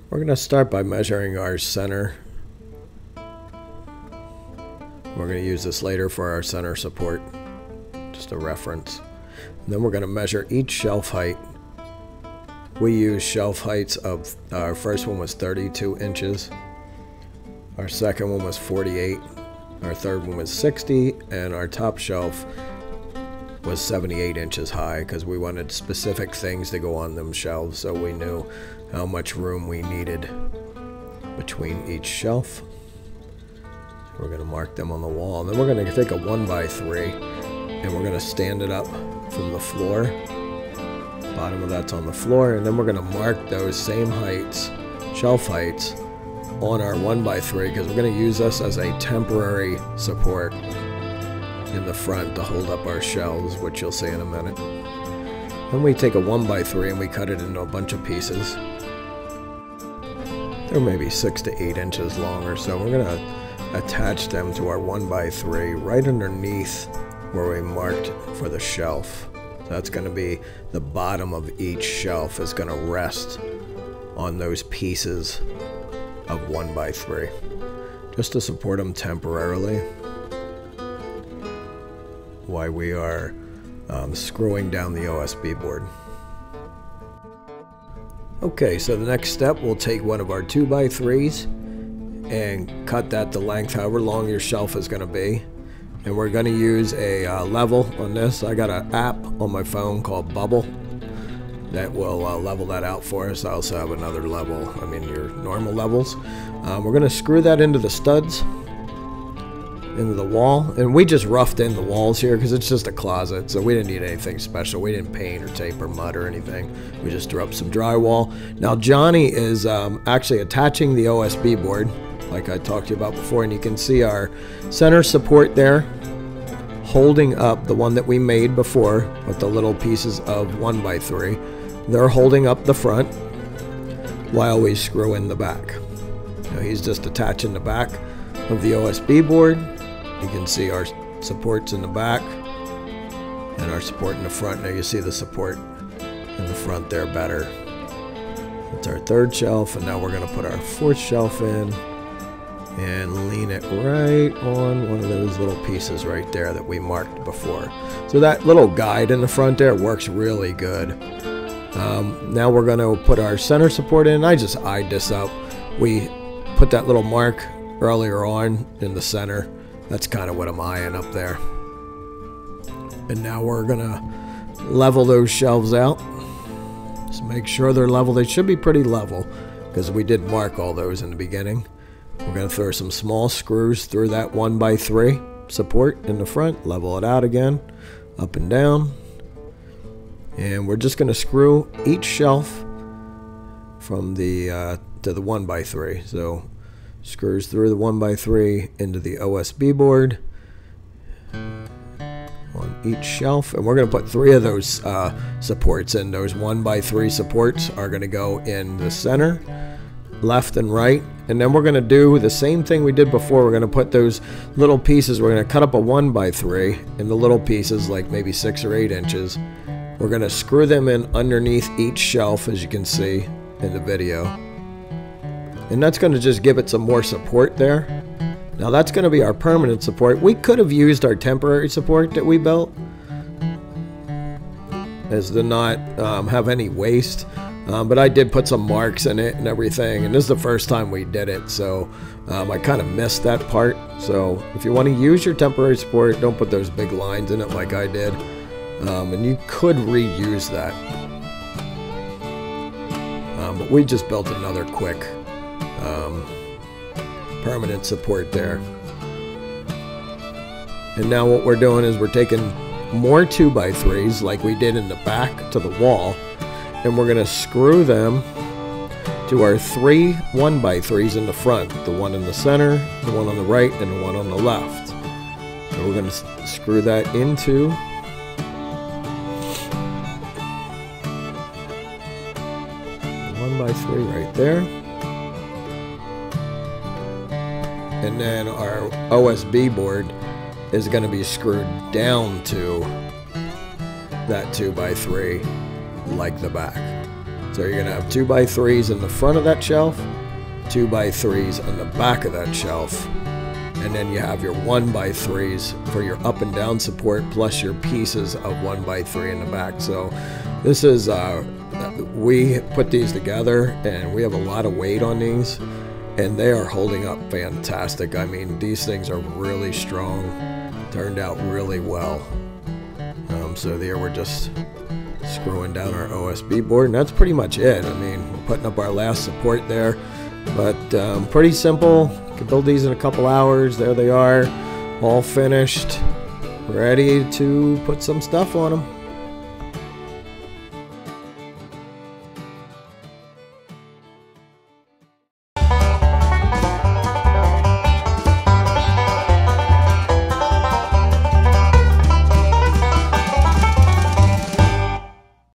We're going to start by measuring our center. We're going to use this later for our center support, just a reference. And then we're going to measure each shelf height. We use shelf heights of, our first one was 32 inches, our second one was 48, our third one was 60, and our top shelf was 78 inches high because we wanted specific things to go on them shelves, so we knew how much room we needed between each shelf. So we're going to mark them on the wall, and then we're going to take a 1x3 and we're going to stand it up from the floor. Bottom of that's on the floor, and then we're going to mark those same heights, shelf heights, on our 1x3 because we're going to use this as a temporary support in the front to hold up our shelves, which you'll see in a minute. Then we take a 1x3 and we cut it into a bunch of pieces. They're maybe 6 to 8 inches long or so. We're going to attach them to our 1x3 right underneath where we marked for the shelf. So that's going to be the bottom of each shelf is going to rest on those pieces of 1x3 just to support them temporarily while we are screwing down the OSB board. Okay, so the next step, we'll take one of our 2x3s and cut that to length however long your shelf is going to be. And we're going to use a level on this. I got an app on my phone called Bubble that will level that out for us. I also have another level, your normal levels. We're going to screw that into the studs, into the wall. And we just roughed in the walls here because it's just a closet, so we didn't need anything special. We didn't paint or tape or mud or anything. We just threw up some drywall. Now Johnny is actually attaching the OSB board, like I talked to you about before, and you can see our center support there holding up the one that we made before with the little pieces of 1x3. They're holding up the front while we screw in the back. Now he's just attaching the back of the OSB board. You can see our supports in the back and our support in the front. Now you see the support in the front there better. That's our third shelf, and now we're going to put our fourth shelf in and lean it right on one of those little pieces right there that we marked before. So that little guide in the front there works really good. Now we're going to put our center support in. I just eyed this up. We put that little mark earlier on in the center. That's kind of what I'm eyeing up there. And now we're going to level those shelves out. Just make sure they're level. They should be pretty level because we did mark all those in the beginning. We're going to throw some small screws through that 1x3 support in the front, level it out again, up and down. And we're just going to screw each shelf from the to the 1x3. So screws through the 1x3 into the OSB board on each shelf. And we're going to put 3 of those supports in. Those 1x3 supports are going to go in the center, left and right. And then we're going to do the same thing we did before. We're going to put those little pieces, we're going to cut up a 1x3 in the little pieces, like maybe 6 or 8 inches. We're going to screw them in underneath each shelf, as you can see in the video. And that's going to just give it some more support there. Now that's going to be our permanent support. We could have used our temporary support that we built as to not have any waste. But I did put some marks in it and everything, and this is the first time we did it, so I kind of missed that part. So if you want to use your temporary support, don't put those big lines in it like I did, and you could reuse that. But we just built another quick permanent support there. And now what we're doing is we're taking more 2x3s like we did in the back to the wall, and we're going to screw them to our 3 1x3s in the front, the one in the center, the one on the right, and the one on the left. So we're going to screw that into the 1x3 right there. And then our OSB board is going to be screwed down to that 2x3 like the back. So you're going to have 2x3s in the front of that shelf, 2x3s on the back of that shelf, and then you have your 1x3s for your up and down support, plus your pieces of 1x3 in the back. So this is, we put these together and we have a lot of weight on these, and they are holding up fantastic. I mean, these things are really strong, turned out really well. So there we're just screwing down our OSB board, and that's pretty much it. I mean, we're putting up our last support there, but pretty simple. You can build these in a couple hours. There they are, all finished, ready to put some stuff on them.